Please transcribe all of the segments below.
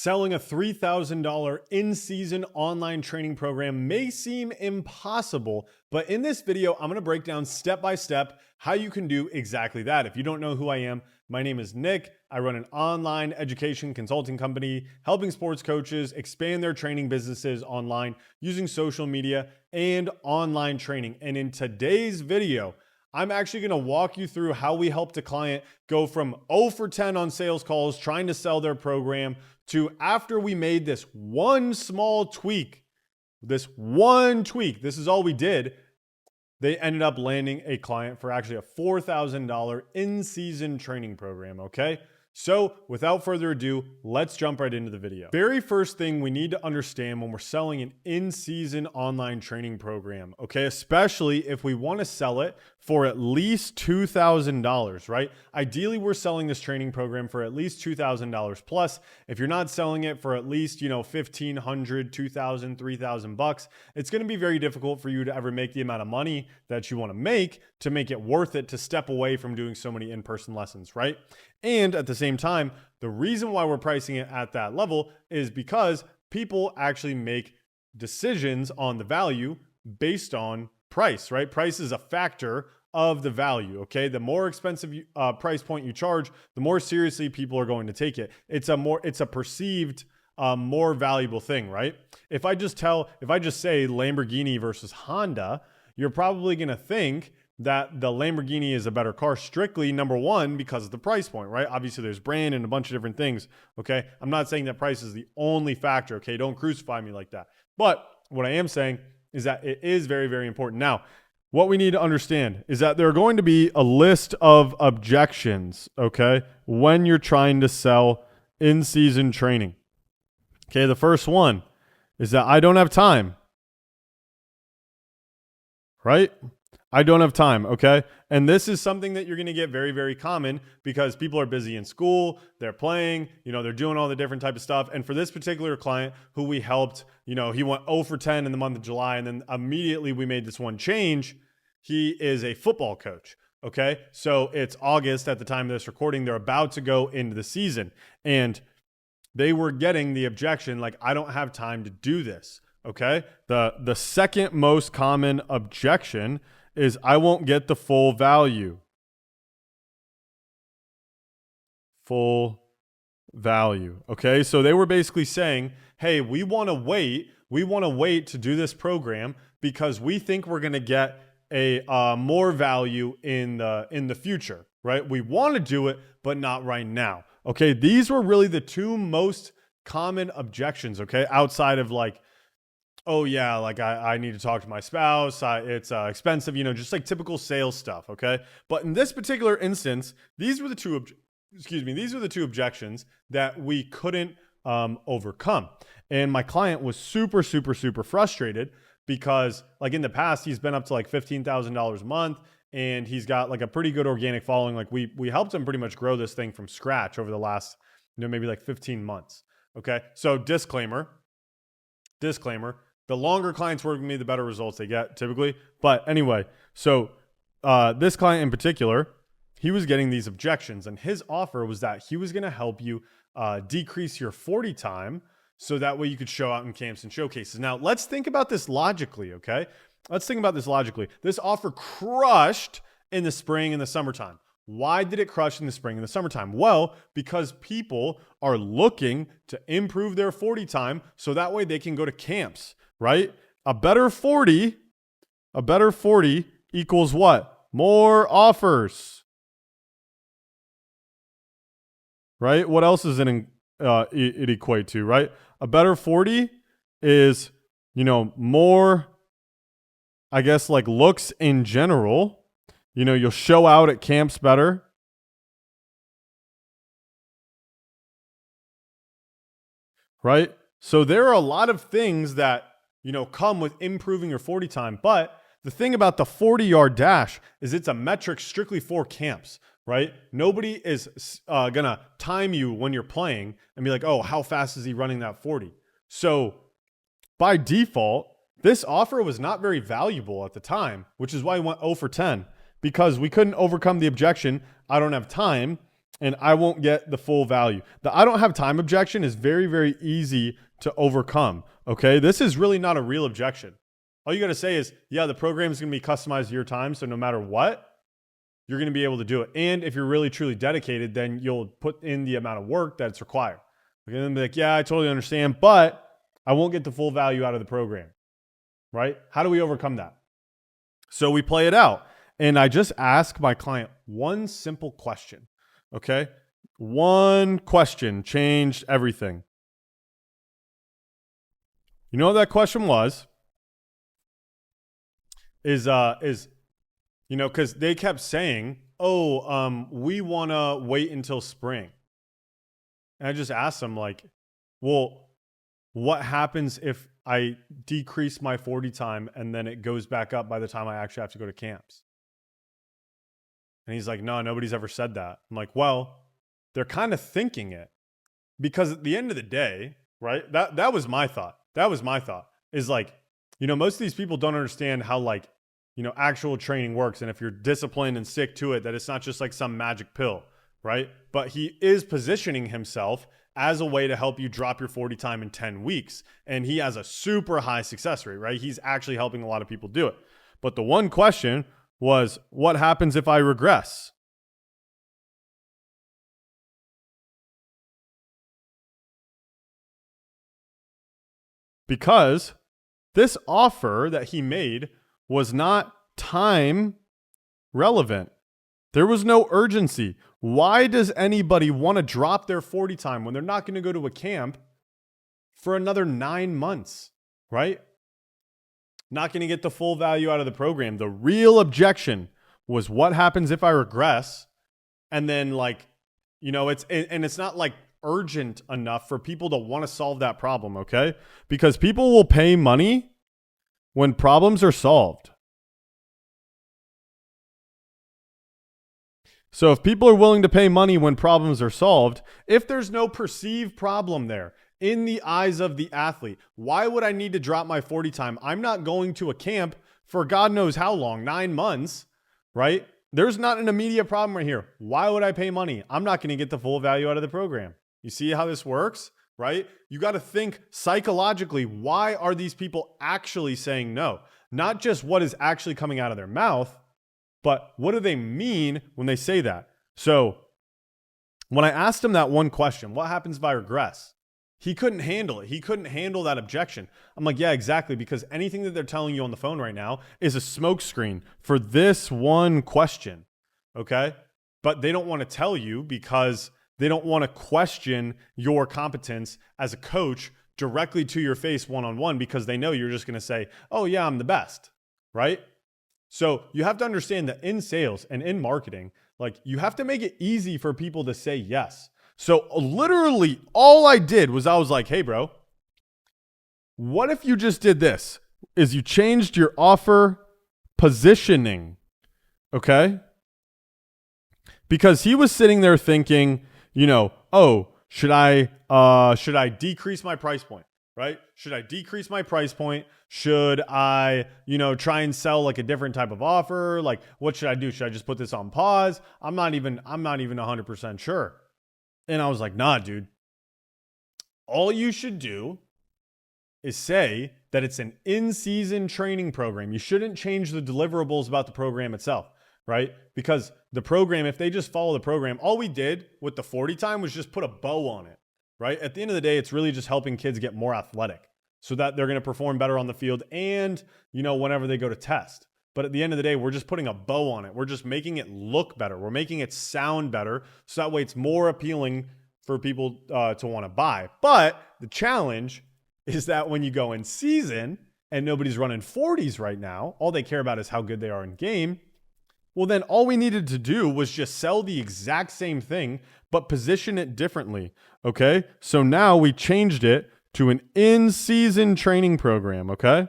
Selling a $3,000 in-season online training program may seem impossible, but in this video, I'm gonna break down step-by-step how you can do exactly that. If you don't know who I am, my name is Nick. I run an online education consulting company, helping sports coaches expand their training businesses online using social media and online training. And in today's video, I'm actually gonna walk you through how we helped a client go from 0 for 10 on sales calls trying to sell their program to after we made this one small tweak, this is all we did, they ended up landing a client for actually a $4,000 in-season training program, okay? So without further ado, let's jump right into the video. Very first thing we need to understand when we're selling an in-season online training program, okay? Especially if we want to sell it for at least $2,000, right? Ideally, we're selling this training program for at least $2,000 plus. If you're not selling it for at least, $1,500, $2,000, $3,000, it's going to be very difficult for you to ever make the amount of money that you want to make it worth it to step away from doing so many in-person lessons, right? And at the same time, the reason why we're pricing it at that level is because people actually make decisions on the value based on price, right? Price is a factor of the value, okay? The more expensive price point you charge, the more seriously people are going to take it. It's a perceived more valuable thing, right? If I just say Lamborghini versus Honda, you're probably going to think that the Lamborghini is a better car strictly, number one, because of the price point, right? Obviously there's brand and a bunch of different things, okay? I'm not saying that price is the only factor, okay? Don't crucify me like that. But what I am saying is that it is very, very important. Now, what we need to understand is that there are going to be a list of objections, okay, when you're trying to sell in-season training. Okay, the first one is that I don't have time, right? I don't have time, okay? And this is something that you're going to get very, very common because people are busy in school, they're playing, they're doing all the different type of stuff. And for this particular client who we helped, he went 0 for 10 in the month of July, and then immediately we made this one change. He is a football coach, okay? So it's August at the time of this recording. They're about to go into the season, and they were getting the objection, like, I don't have time to do this, okay? The second most common objection is I won't get the full value. Full value. Okay, so they were basically saying, hey, we want to wait to do this program because we think we're going to get a more value in the future, right? We want to do it, but not right now. Okay, these were really the two most common objections, okay, outside of like, oh yeah, like I need to talk to my spouse, it's expensive, just like typical sales stuff, okay? But in this particular instance, these were the two objections that we couldn't overcome. And my client was super, super, super frustrated because like in the past, he's been up to like $15,000 a month and he's got like a pretty good organic following. Like we helped him pretty much grow this thing from scratch over the last, maybe like 15 months, okay? So disclaimer, the longer clients work with me, the better results they get typically. But anyway, so this client in particular, he was getting these objections, and his offer was that he was going to help you decrease your 40 time so that way you could show out in camps and showcases. Now, let's think about this logically, okay? This offer crushed in the spring and the summertime. Why did it crush in the spring and the summertime? Well, because people are looking to improve their 40 time so that way they can go to camps, right? A better 40 equals what? More offers, right? What else is it equate to, right? A better 40 is, more, I guess, like looks in general. You'll show out at camps better. Right? So there are a lot of things that, come with improving your 40 time. But the thing about the 40-yard dash is it's a metric strictly for camps, right? Nobody is going to time you when you're playing and be like, oh, how fast is he running that 40? So by default, this offer was not very valuable at the time, which is why we went 0 for 10. Because we couldn't overcome the objection, I don't have time, and I won't get the full value. The I don't have time objection is very, very easy to overcome. Okay. This is really not a real objection. All you got to say is, yeah, the program is going to be customized to your time. So no matter what, you're going to be able to do it. And if you're really, truly dedicated, then you'll put in the amount of work that's required. Okay. Then be like, yeah, I totally understand, but I won't get the full value out of the program. Right? How do we overcome that? So we play it out. And I just ask my client one simple question. Okay. One question changed everything. You know what that question was? Is because they kept saying, oh, we want to wait until spring. And I just asked them like, well, what happens if I decrease my 40 time and then it goes back up by the time I actually have to go to camps? And he's like, no, nobody's ever said that. I'm like, well, they're kind of thinking it, because at the end of the day, right? That was my thought. That was my thought, is like, most of these people don't understand how like, actual training works. And if you're disciplined and stick to it, that it's not just like some magic pill, right? But he is positioning himself as a way to help you drop your 40 time in 10 weeks. And he has a super high success rate, right? He's actually helping a lot of people do it. But the one question was, what happens if I regress? Because this offer that he made was not time relevant. There was no urgency. Why does anybody want to drop their 40 time when they're not going to go to a camp for another 9 months, right? Not going to get the full value out of the program. The real objection was, what happens if I regress? And then like, it's not like urgent enough for people to want to solve that problem, okay? Because people will pay money when problems are solved. So if people are willing to pay money when problems are solved, if there's no perceived problem there in the eyes of the athlete, why would I need to drop my 40 time? I'm not going to a camp for God knows how long, 9 months, right? There's not an immediate problem right here. Why would I pay money? I'm not going to get the full value out of the program. You see how this works, right? You got to think psychologically, why are these people actually saying no? Not just what is actually coming out of their mouth, but what do they mean when they say that? So when I asked him that one question, what happens if I regress? He couldn't handle it. He couldn't handle that objection. I'm like, yeah, exactly. Because anything that they're telling you on the phone right now is a smokescreen for this one question. Okay. But they don't want to tell you because they don't want to question your competence as a coach directly to your face one-on-one, because they know you're just going to say, oh yeah, I'm the best. Right. So you have to understand that in sales and in marketing, like you have to make it easy for people to say yes. So literally all I did was I was like, hey bro, what if you just did this? Is you changed your offer positioning, okay? Because he was sitting there thinking, oh, should I decrease my price point, right? Should I decrease my price point? Should I, try and sell like a different type of offer? Like, what should I do? Should I just put this on pause? I'm not even 100% sure. And I was like, nah, dude, all you should do is say that it's an in-season training program. You shouldn't change the deliverables about the program itself, right? Because the program, if they just follow the program, all we did with the 40 time was just put a bow on it, right? At the end of the day, it's really just helping kids get more athletic so that they're going to perform better on the field and, whenever they go to test. But at the end of the day, we're just putting a bow on it. We're just making it look better. We're making it sound better. So that way it's more appealing for people to want to buy. But the challenge is that when you go in season and nobody's running 40s right now, all they care about is how good they are in game. Well, then all we needed to do was just sell the exact same thing, but position it differently. Okay. So now we changed it to an in-season training program. Okay.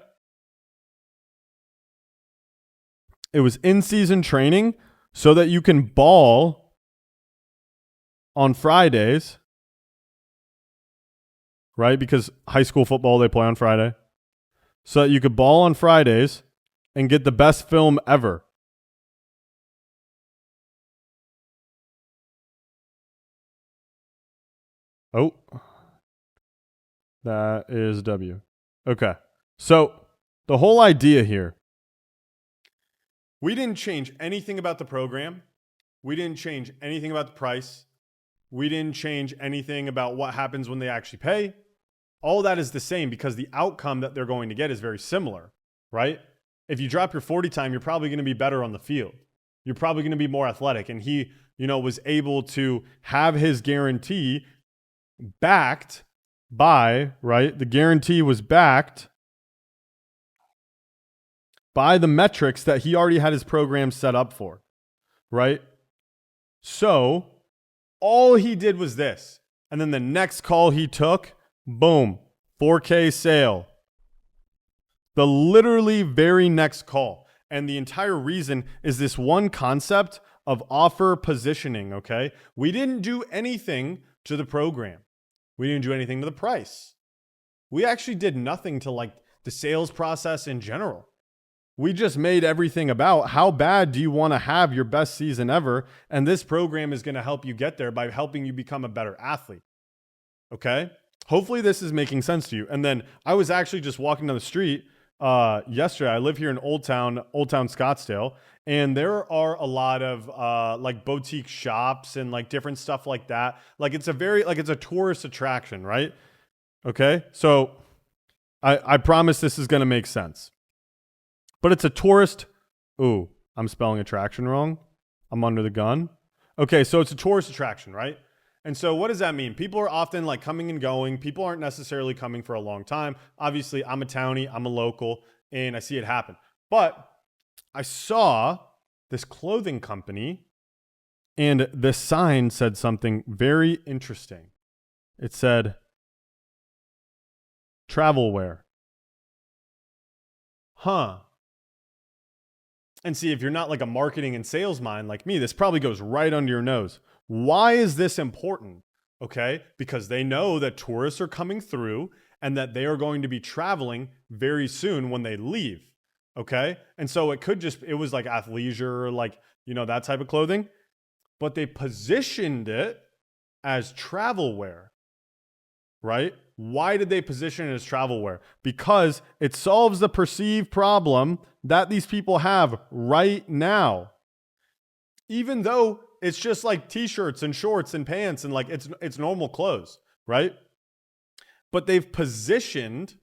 It was in-season training so that you can ball on Fridays, right? Because high school football, they play on Friday. So that you could ball on Fridays and get the best film ever. Oh, that is W. Okay. So the whole idea here, we didn't change anything about the program. We didn't change anything about the price. We didn't change anything about what happens when they actually pay. All that is the same because the outcome that they're going to get is very similar, right? If you drop your 40 time, you're probably going to be better on the field. You're probably going to be more athletic. And he, was able to have his guarantee backed by, right? The guarantee was backed by the metrics that he already had his program set up for, right? So all he did was this. And then the next call he took, boom, 4K sale. The literally very next call. And the entire reason is this one concept of offer positioning, okay? We didn't do anything to the program. We didn't do anything to the price. We actually did nothing to like the sales process in general. We just made everything about how bad do you want to have your best season ever? And this program is going to help you get there by helping you become a better athlete. Okay? Hopefully this is making sense to you. And then I was actually just walking down the street yesterday. I live here in Old Town Scottsdale, and there are a lot of like boutique shops and like different stuff like that. Like it's a tourist attraction, right? Okay. So I promise this is going to make sense. But it's a tourist. Ooh, I'm spelling attraction wrong. I'm under the gun. Okay, so it's a tourist attraction, right? And so what does that mean? People are often like coming and going. People aren't necessarily coming for a long time. Obviously, I'm a townie, I'm a local, and I see it happen. But I saw this clothing company, and the sign said something very interesting. It said, travel wear. Huh. And see, if you're not like a marketing and sales mind like me, this probably goes right under your nose. Why is this important? Okay, because they know that tourists are coming through and that they are going to be traveling very soon when they leave. Okay, and so it was like athleisure, like, that type of clothing, but they positioned it as travel wear, right? Why did they position it as travel wear? Because it solves the perceived problem that these people have right now. Even though it's just like t-shirts and shorts and pants and like it's normal clothes, right? But they've positioned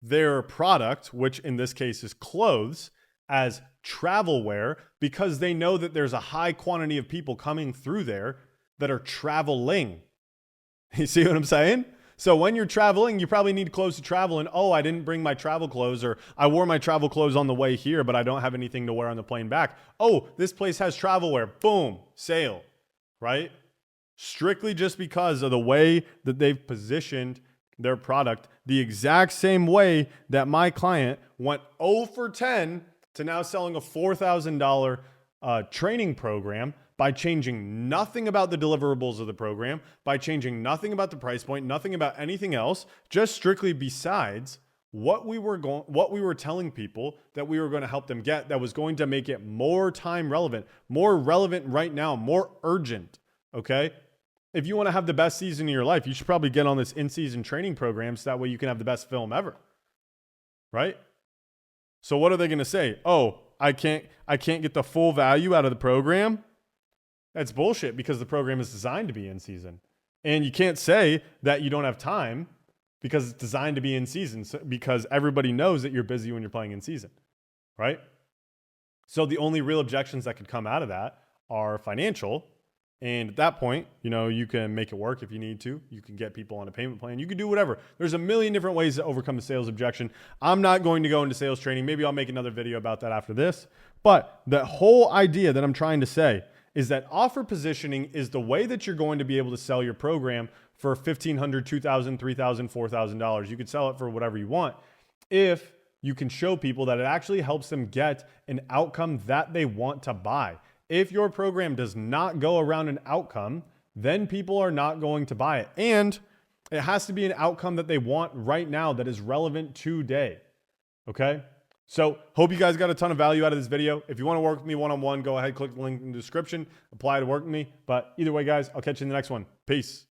their product, which in this case is clothes, as travel wear because they know that there's a high quantity of people coming through there that are traveling. You see what I'm saying? So when you're traveling, you probably need clothes to travel, and I didn't bring my travel clothes, or I wore my travel clothes on the way here, but I don't have anything to wear on the plane back. Oh, this place has travel wear. Boom, sale, right? Strictly just because of the way that they've positioned their product, the exact same way that my client went 0 for 10 to now selling a $4,000 training program by changing nothing about the deliverables of the program, by changing nothing about the price point, nothing about anything else, just strictly besides what we were telling people that we were going to help them get that was going to make it more time relevant, more relevant right now, more urgent, okay? If you want to have the best season of your life, you should probably get on this in-season training program so that way you can have the best film ever, right? So what are they going to say? Oh, I can't get the full value out of the program. That's bullshit because the program is designed to be in season. And you can't say that you don't have time because it's designed to be in season because everybody knows that you're busy when you're playing in season, right? So the only real objections that could come out of that are financial. And at that point, you can make it work if you need to. You can get people on a payment plan. You can do whatever. There's a million different ways to overcome a sales objection. I'm not going to go into sales training. Maybe I'll make another video about that after this. But the whole idea that I'm trying to say is that offer positioning is the way that you're going to be able to sell your program for $1,500, $2,000, $3,000, $4,000. You could sell it for whatever you want if you can show people that it actually helps them get an outcome that they want to buy. If your program does not go around an outcome, then people are not going to buy it. And it has to be an outcome that they want right now that is relevant today. Okay? So hope you guys got a ton of value out of this video. If you want to work with me one-on-one, go ahead, click the link in the description, apply to work with me. But either way, guys, I'll catch you in the next one. Peace.